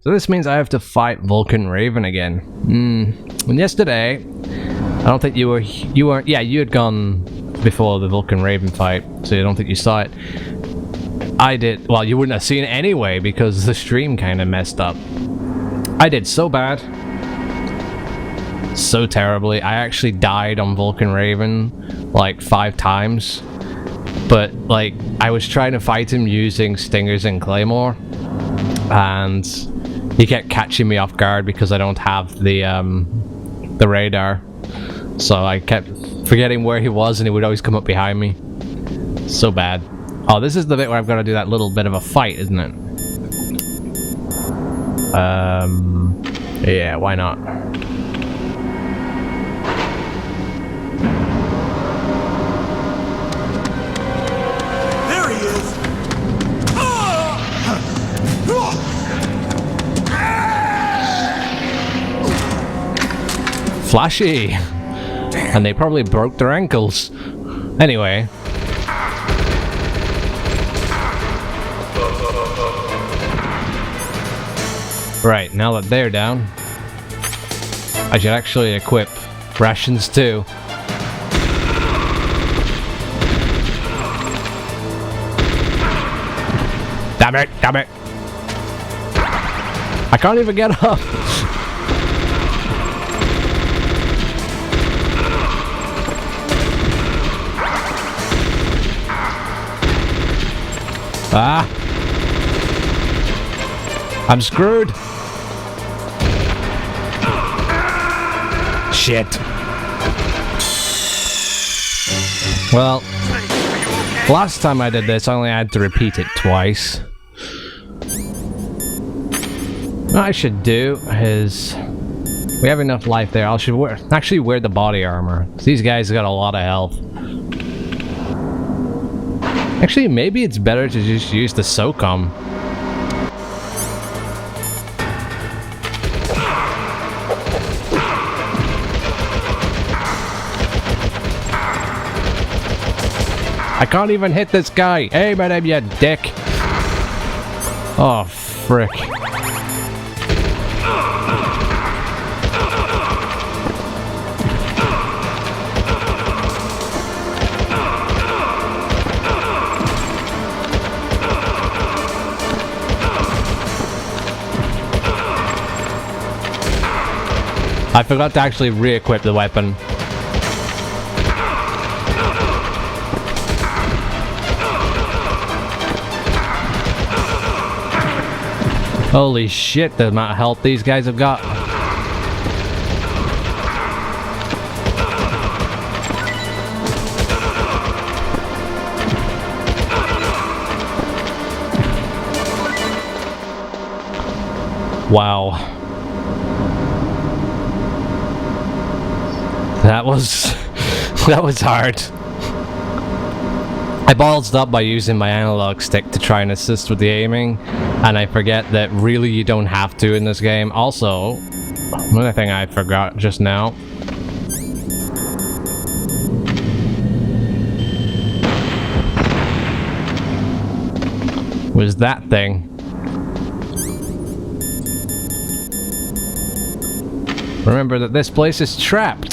So this means I have to fight Vulcan Raven again. And yesterday, I don't think you weren't, yeah, you had gone before the Vulcan Raven fight, so I don't think you saw it. I did, well, you wouldn't have seen it anyway because the stream kind of messed up. I did so bad. So terribly. I actually died on Vulcan Raven like 5 times. But, like, I was trying to fight him using Stingers and Claymore. And he kept catching me off guard because I don't have the radar. So I kept forgetting where he was and he would always come up behind me. So bad. Oh, this is the bit where I've got to do that little bit of a fight, isn't it? Yeah, why not? There he is! Flashy! Damn. And they probably broke their ankles. Anyway. Right, now that they're down, I should actually equip rations too. Damn it, damn it. I can't even get up. Ah. I'm screwed. Shit. Well, last time I did this, I only had to repeat it twice. What I should do is... we have enough life there. I should actually wear the body armor. These guys got a lot of health. Actually, maybe it's better to just use the SOCOM. I can't even hit this guy. Hey, my name, you dick. Oh, frick. I forgot to actually re-equip the weapon. Holy shit, the amount of health these guys have got. Wow. That was hard. I ballsed up by using my analog stick to try and assist with the aiming, and I forget that really you don't have to in this game. Also, another thing I forgot just now. Was that thing. Remember that this place is trapped.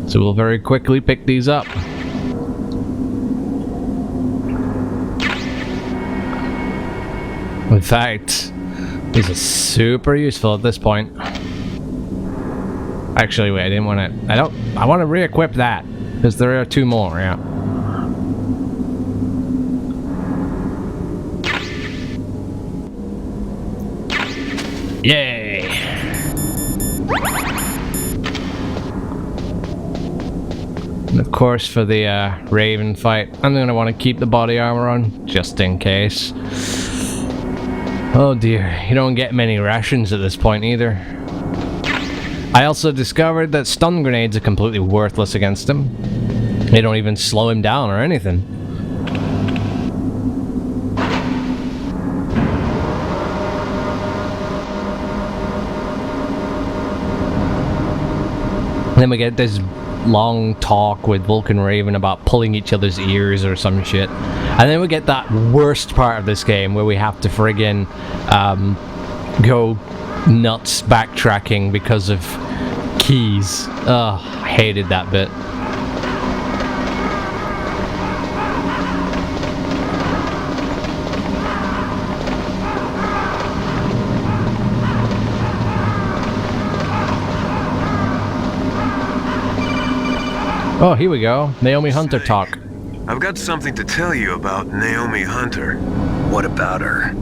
So we'll very quickly pick these up. In fact, these are super useful at this point. Actually, wait, I didn't want to... I want to re-equip that. Because there are 2 more, yeah. Yay! And of course, for the Raven fight, I'm going to want to keep the body armor on, just in case. Oh dear, you don't get many rations at this point either. I also discovered that stun grenades are completely worthless against him. They don't even slow him down or anything. Then we get this long talk with Vulcan Raven about pulling each other's ears or some shit. And then we get that worst part of this game where we have to friggin' go nuts backtracking because of keys. Ugh, I hated that bit. Oh, here we go. Naomi Hunter talk. I've got something to tell you about Naomi Hunter. What about her?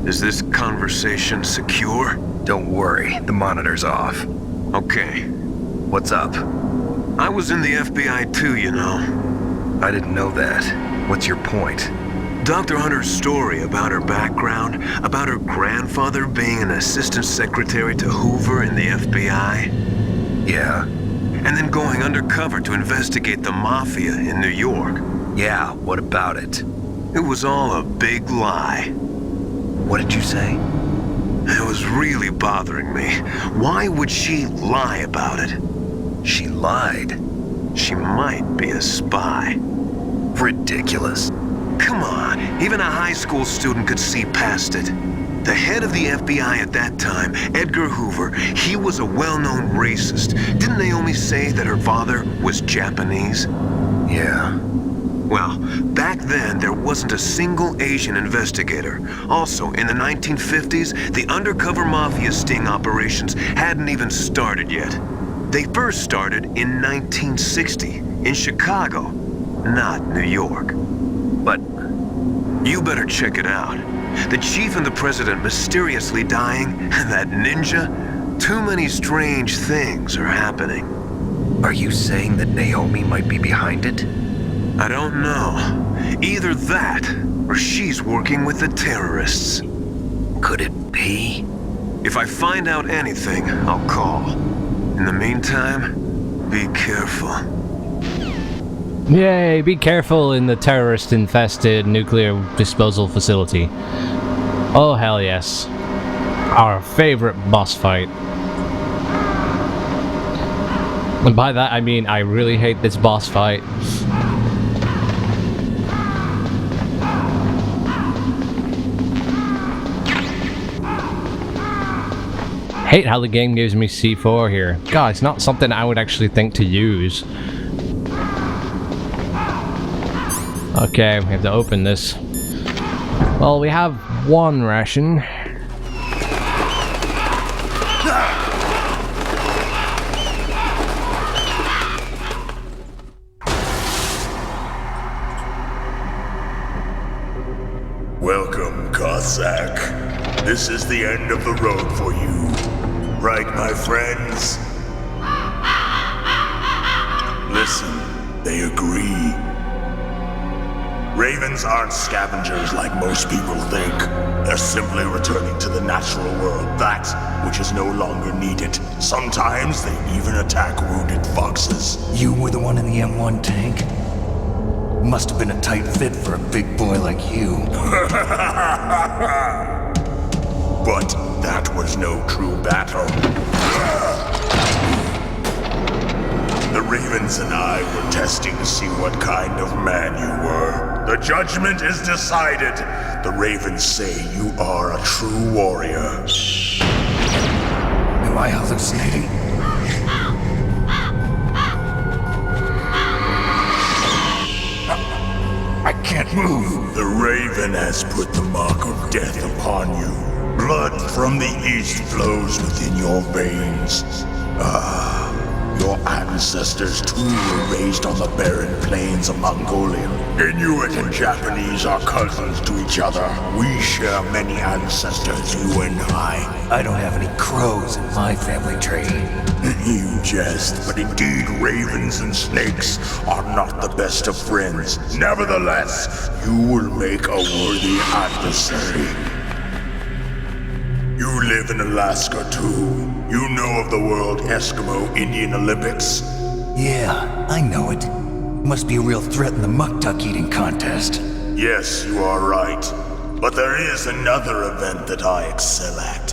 Is this conversation secure? Don't worry, the monitor's off. Okay. What's up? I was in the FBI too, you know. I didn't know that. What's your point? Dr. Hunter's story about her background, about her grandfather being an assistant secretary to Hoover in the FBI. Yeah? And then going undercover to investigate the mafia in New York. Yeah, what about it? It was all a big lie. What did you say? It was really bothering me. Why would she lie about it? She lied. She might be a spy. Ridiculous. Come on, even a high school student could see past it. The head of the FBI at that time, Edgar Hoover, he was a well-known racist. Didn't Naomi say that her father was Japanese? Yeah. Well, back then, there wasn't a single Asian investigator. Also, in the 1950s, the undercover mafia sting operations hadn't even started yet. They first started in 1960, in Chicago, not New York. But you better check it out. The chief and the president mysteriously dying, that ninja, too many strange things are happening. are you saying that Naomi might be behind it? I don't know. Either that, or she's working with the terrorists. Could it be? If I find out anything, I'll call. In the meantime, be careful. Yay, be careful in the terrorist-infested nuclear disposal facility. Oh, hell yes. Our favorite boss fight. And by that I mean I really hate this boss fight. Hate how the game gives me C4 here. God, it's not something I would actually think to use. Okay, we have to open this. Well, we have one ration. Welcome, Cossack. This is the end of the road for you. Right, my friends? Listen, they agree. Ravens aren't scavengers like most people think. They're simply returning to the natural world, that which is no longer needed. Sometimes they even attack wounded foxes. You were the one in the M1 tank? Must have been a tight fit for a big boy like you. But that was no true battle. The Ravens and I were testing to see what kind of man you were. The judgment is decided. The Ravens say you are a true warrior. Am I hallucinating? I can't move. The Raven has put the mark of death upon you. Blood from the east flows within your veins. Your ancestors too were raised on the barren plains of Mongolia. Inuit and Japanese are cousins to each other. We share many ancestors, you and I. I don't have any crows in my family tree. You jest, but indeed ravens and snakes are not the best of friends. Nevertheless, you will make a worthy adversary. You live in Alaska too. You know of the World Eskimo Indian Olympics? Yeah, I know it. Must be a real threat in the muck-duck eating contest. Yes, you are right. But there is another event that I excel at.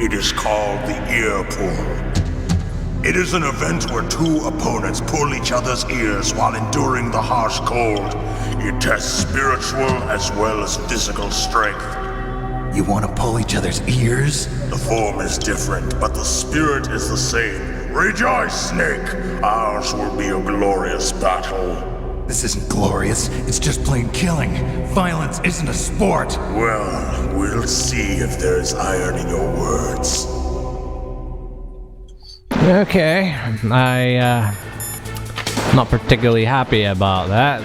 It is called the ear pull. It is an event where two opponents pull each other's ears while enduring the harsh cold. It tests spiritual as well as physical strength. You want to pull each other's ears? The form is different, but the spirit is the same. Rejoice, Snake! Ours will be a glorious battle. This isn't glorious, it's just plain killing. Violence isn't a sport. Well, we'll see if there's iron in your words. Okay, not particularly happy about that.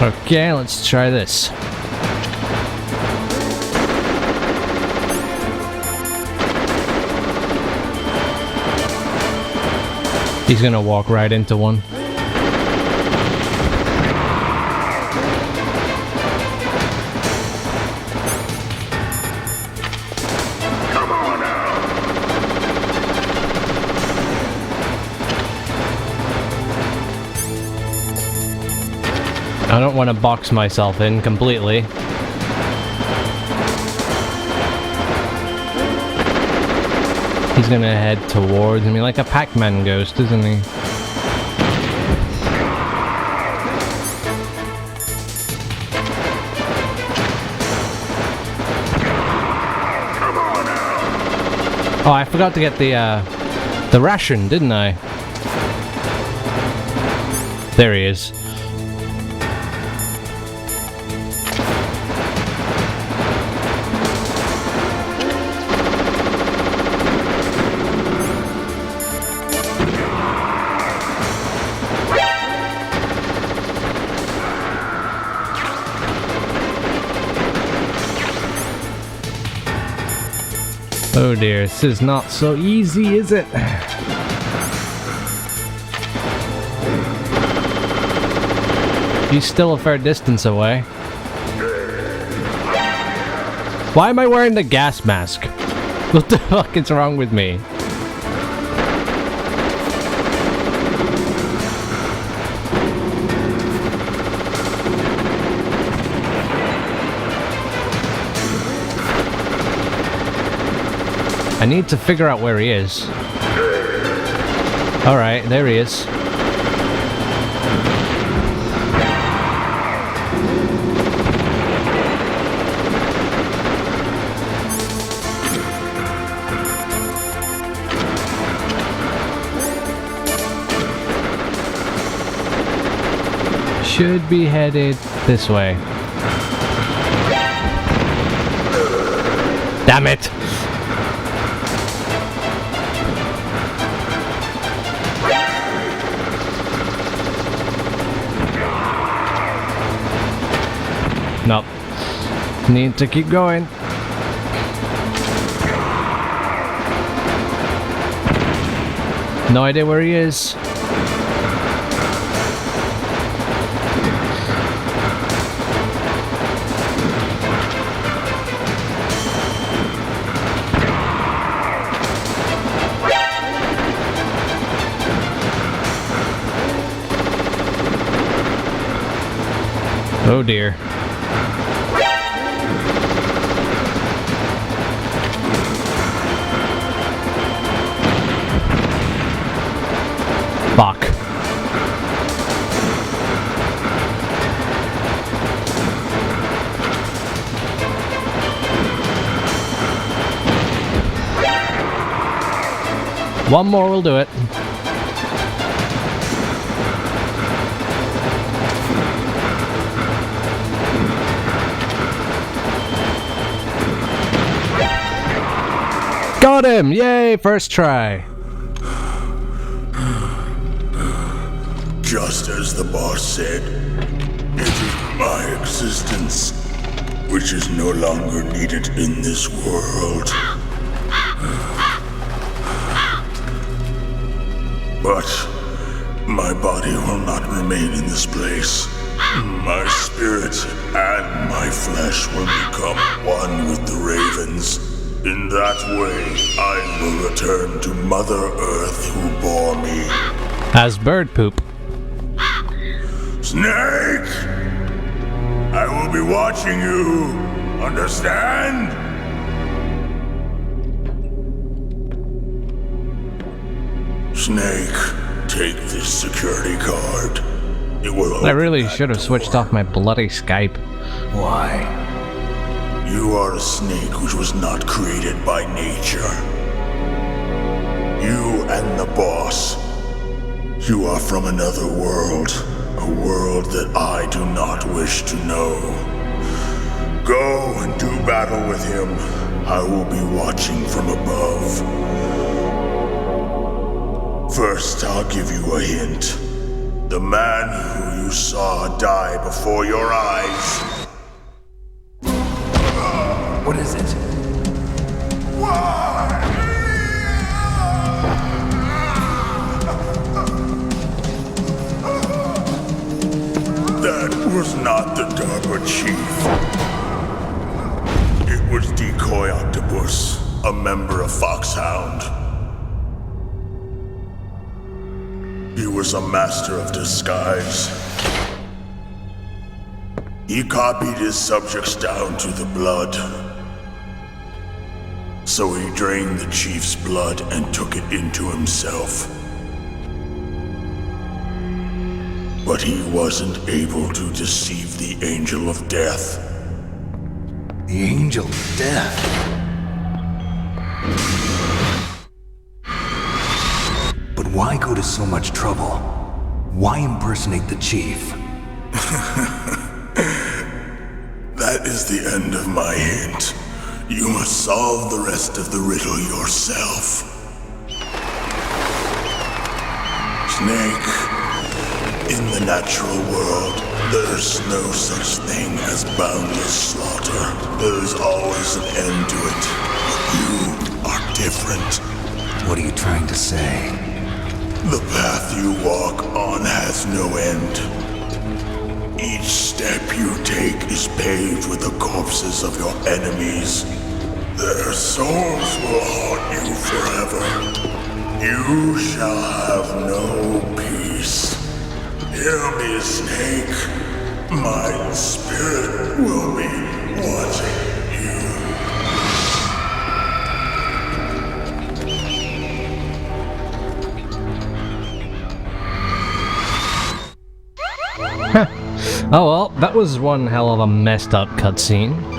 Okay, let's try this. He's gonna walk right into one. Come on now. I don't want to box myself in completely. He's gonna head towards me like a Pac-Man ghost, isn't he? Come on now. Oh, I forgot to get the ration, didn't I? There he is. Oh dear, this is not so easy, is it? He's still a fair distance away. Why am I wearing the gas mask? What the fuck is wrong with me? I need to figure out where he is. Alright, there he is. Should be headed this way. Damn it! Nope. Need to keep going. No idea where he is. Oh dear. Fuck. One more will do it. Got him! Yay, first try. Just as the boss said, it is my existence which is no longer needed in this world. But my body will not remain in this place. My spirit and my flesh will become one with the ravens. In that way, I will return to Mother Earth who bore me. As bird poop. Snake! I will be watching you. Understand? Snake, take this security card. It will. I really should have switched off my bloody Skype. Why? You are a snake which was not created by nature. You and the boss. You are from another world. A world that I do not wish to know. Go and do battle with him. I will be watching from above. First, I'll give you a hint. The man who you saw die before your eyes. What is it? That was not the Darpa Chief. It was Decoy Octopus, a member of Foxhound. He was a master of disguise. He copied his subjects down to the blood. So he drained the Chief's blood and took it into himself. But he wasn't able to deceive the Angel of Death. The Angel of Death. But why go to so much trouble? Why impersonate the Chief? That is the end of my hint. You must solve the rest of the riddle yourself. Snake, in the natural world, there's no such thing as boundless slaughter. There's always an end to it. But you are different. What are you trying to say? The path you walk on has no end. Each step you take is paved with the corpses of your enemies. Their souls will haunt you forever. You shall have no peace. Hear me, Snake. My spirit will be watching you. Oh well, that was one hell of a messed up cutscene.